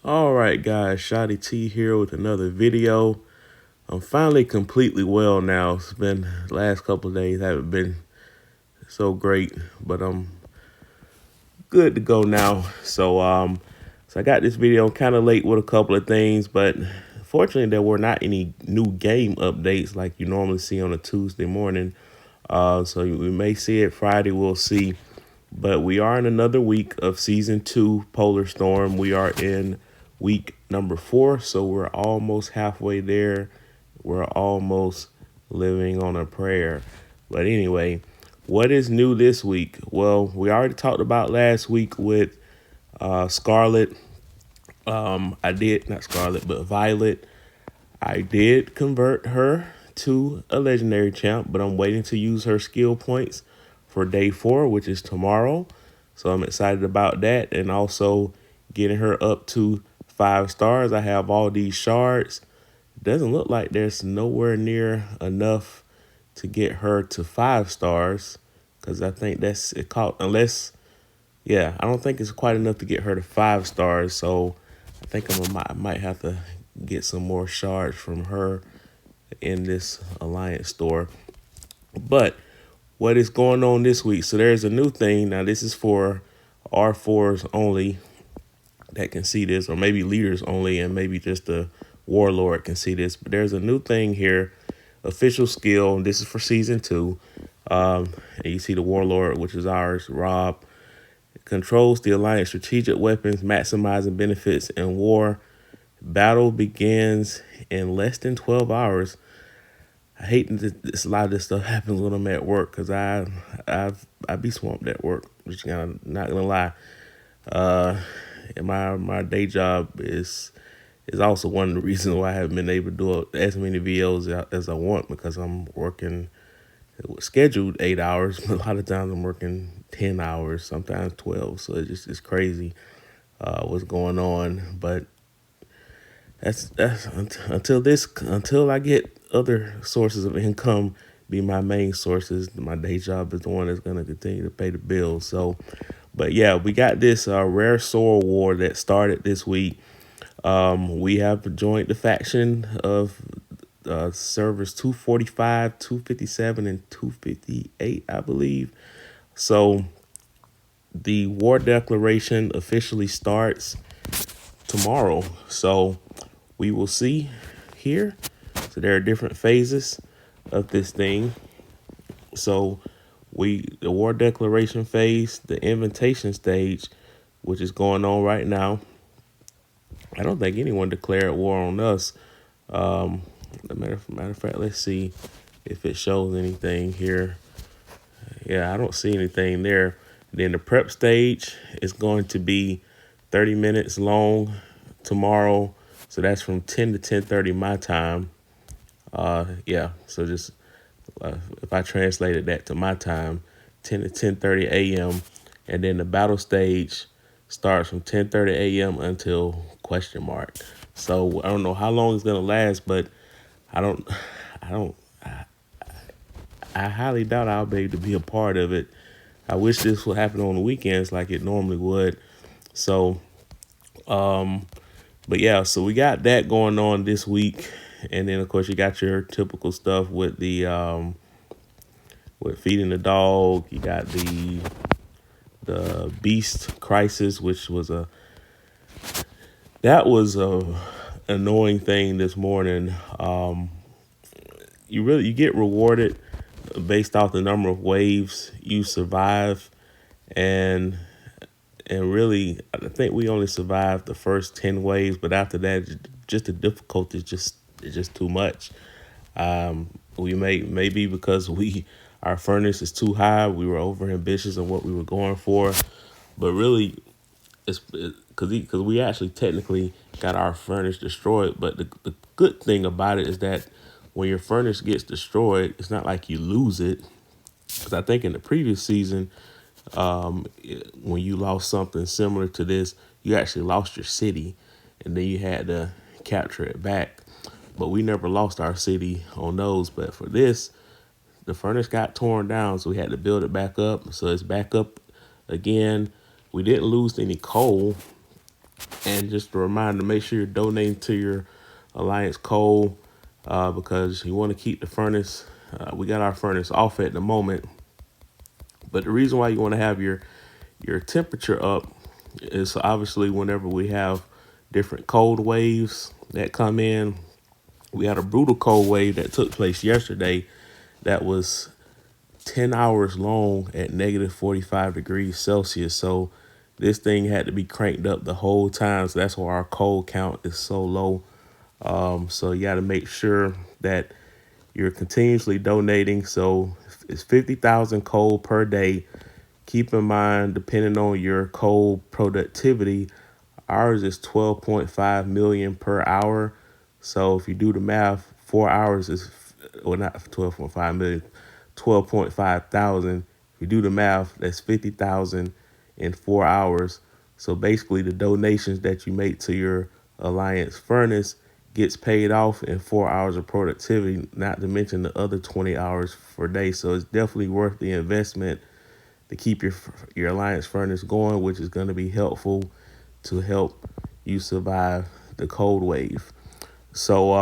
All right, guys, Shotty T here with another video. I'm finally completely well now. It's been the last couple of days haven't been so great, but I'm good to go now. So I got this video kind of late with a couple of things, but fortunately there were not any new game updates like you normally see on a Tuesday morning. So we may see it Friday. We'll see. But we are in another week of season 2 Polar Storm. We are in week number 4, so we're almost halfway there. We're almost living on a prayer. But anyway, what is new this week? Well, we already talked about last week with Scarlet. I did, not Scarlet, but Violet. I did convert her to a legendary champ, but I'm waiting to use her skill points for day 4, which is tomorrow. So I'm excited about that, and also getting her up to 5 stars. I have all these shards. Doesn't look like there's nowhere near enough to get her to 5 stars, because I think that's it called, unless, yeah, I don't think it's quite enough to get her to 5 stars. So I think I might have to get some more shards from her in this Alliance store. But what is going on this week? So there's a new thing. Now this is for R4s only that can see this, or maybe leaders only, and maybe just the warlord can see this. But there's a new thing here, official skill. This is for season 2. And you see the warlord, which is ours, Rob. Controls the Alliance strategic weapons, maximizing benefits in war. Battle begins in less than 12 hours. I hate that a lot of this stuff happens when I'm at work, because I be swamped at work. Just not gonna lie. And my day job is also one of the reasons why I haven't been able to do as many videos as I want, because I'm working scheduled 8 hours, but a lot of times I'm working 10 hours, sometimes 12. So it's crazy what's going on. But that's until I get other sources of income be my main sources. My day job is the one that's going to continue to pay the bills. So, but yeah, we got this rare sword war that started this week. We have joined the faction of servers 245, 257, and 258, I believe. So the war declaration officially starts tomorrow. So we will see here. So there are different phases of this thing. So the war declaration phase, the invitation stage, which is going on right now. I don't think anyone declared war on us. Matter of fact, let's see if it shows anything here. Yeah, I don't see anything there. Then the prep stage is going to be 30 minutes long tomorrow. So that's from 10 to 10:30 my time. Yeah, so just if I translated that to my time, 10 to 10:30 a.m. And then the battle stage starts from 10:30 a.m. until question mark. So I don't know how long it's gonna last, but I don't, I don't, I highly doubt I'll be able to be a part of it. I wish this would happen on the weekends like it normally would. So, but yeah, so we got that going on this week. And then of course you got your typical stuff with the with feeding the dog. You got the beast crisis, which was a annoying thing this morning. You get rewarded based off the number of waves you survive, and really I think we only survived the first 10 waves, but after that just the difficulty is just too much. We maybe because our furnace is too high, we were over ambitious in what we were going for, but really it's because we actually technically got our furnace destroyed. But the good thing about it is that when your furnace gets destroyed, it's not like you lose it. Because I think in the previous season, when you lost something similar to this, you actually lost your city, and then you had to capture it back. But we never lost our city on those. But for this, the furnace got torn down, so we had to build it back up. So it's back up again. We didn't lose any coal, And just a reminder, make sure you're donating to your Alliance Coal because you want to keep the furnace. We got our furnace off at the moment, but the reason why you want to have your temperature up is obviously whenever we have different cold waves that come in. We had a brutal cold wave that took place yesterday that was 10 hours long at negative 45 degrees Celsius. So this thing had to be cranked up the whole time. So that's why our cold count is so low. So you got to make sure that you're continuously donating. So it's 50,000 coal per day. Keep in mind, depending on your coal productivity, ours is 12.5 million per hour. So if you do the math, 4 hours is, well, not 12.5 million, 12.5 thousand. If you do the math, that's 50,000 in 4 hours. So basically, the donations that you make to your Alliance furnace gets paid off in 4 hours of productivity, not to mention the other 20 hours per day. So it's definitely worth the investment to keep your Alliance furnace going, which is going to be helpful to help you survive the cold wave. So,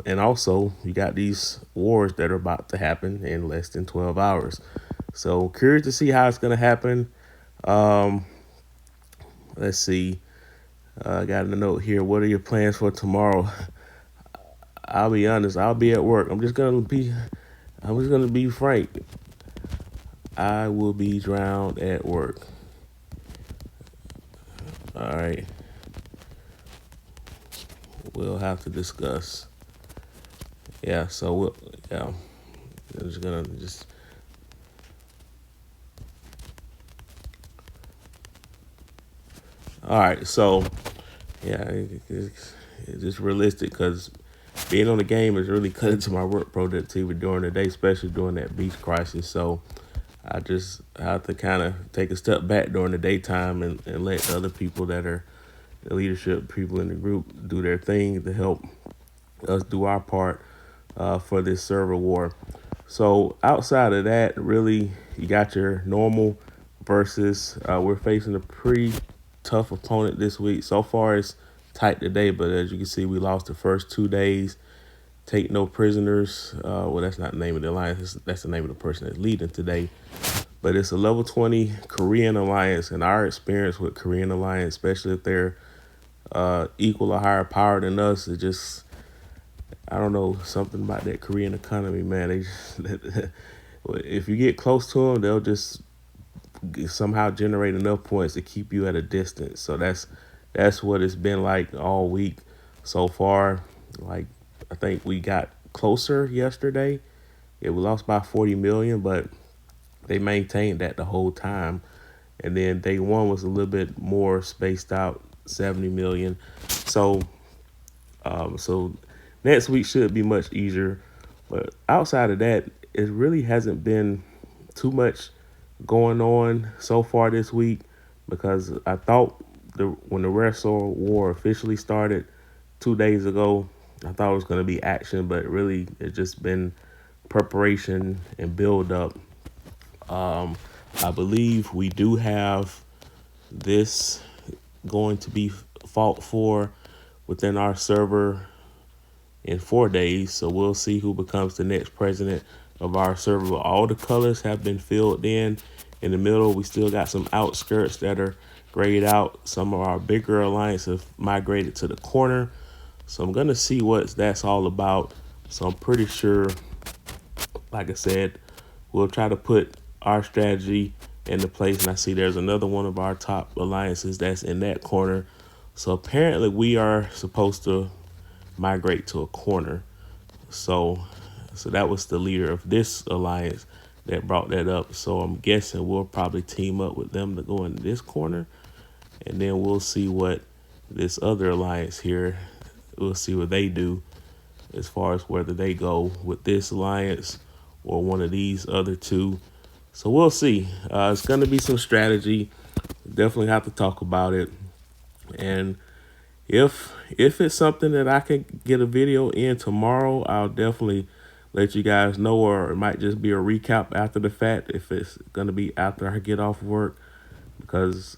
and also you got these wars that are about to happen in less than 12 hours. So curious to see how it's going to happen. Um, let's see. I got a note here. What are your plans for tomorrow? I'll be honest. I'll be at work. I'm just gonna be frank. I will be drowned at work. All right. We'll have to discuss. Yeah. So yeah. I'm just gonna just. All right. So yeah, it's just realistic because being on the game is really cut into my work productivity during the day, especially during that beach crisis. So I just have to kind of take a step back during the daytime and let the other people that are the leadership people in the group do their thing to help us do our part for this server war. So outside of that, really, you got your normal versus. We're facing a pretty tough opponent this week. So far, it's tight today, but as you can see, we lost the first 2 days. Take no prisoners. Well, that's not the name of the alliance. That's the name of the person that's leading today. But it's a level 20 Korean alliance, and our experience with Korean alliance, especially if they're equal or higher power than us, is just, I don't know, something about that Korean economy, man. They just, if you get close to them, they'll just somehow generate enough points to keep you at a distance. So that's what it's been like all week so far. Like, I think we got closer yesterday. Yeah, we lost by 40 million, but they maintained that the whole time. And then day one was a little bit more spaced out, 70 million. So so next week should be much easier. But outside of that, it really hasn't been too much going on so far this week because I thought when the Wrestle War officially started 2 days ago, I thought it was going to be action, but really it's just been preparation and build up. I believe we do have this going to be fought for within our server in 4 days. So we'll see who becomes the next president of our server. All the colors have been filled in. In the middle, we still got some outskirts that are grayed out. Some of our bigger alliances have migrated to the corner. So I'm going to see what that's all about. So I'm pretty sure, like I said, we'll try to put our strategy into place. And I see there's another one of our top alliances that's in that corner. So apparently we are supposed to migrate to a corner. So that was the leader of this alliance that brought that up. So I'm guessing we'll probably team up with them to go in this corner. And then we'll see what this other alliance here, we'll see what they do as far as whether they go with this alliance or one of these other two. So we'll see. It's going to be some strategy. Definitely have to talk about it. And if it's something that I can get a video in tomorrow, I'll definitely let you guys know, or it might just be a recap after the fact if it's going to be after I get off work, because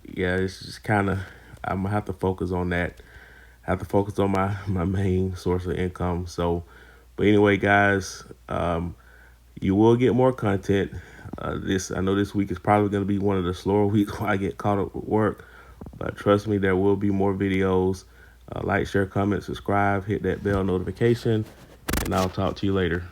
yeah, it's just kind of I'm gonna have to focus on that. I have to focus on my main source of income. So, but anyway, guys, you will get more content. This I know this week is probably going to be one of the slower weeks when I get caught up with work, but trust me, there will be more videos. Like, share, comment, subscribe, hit that bell notification, and I'll talk to you later.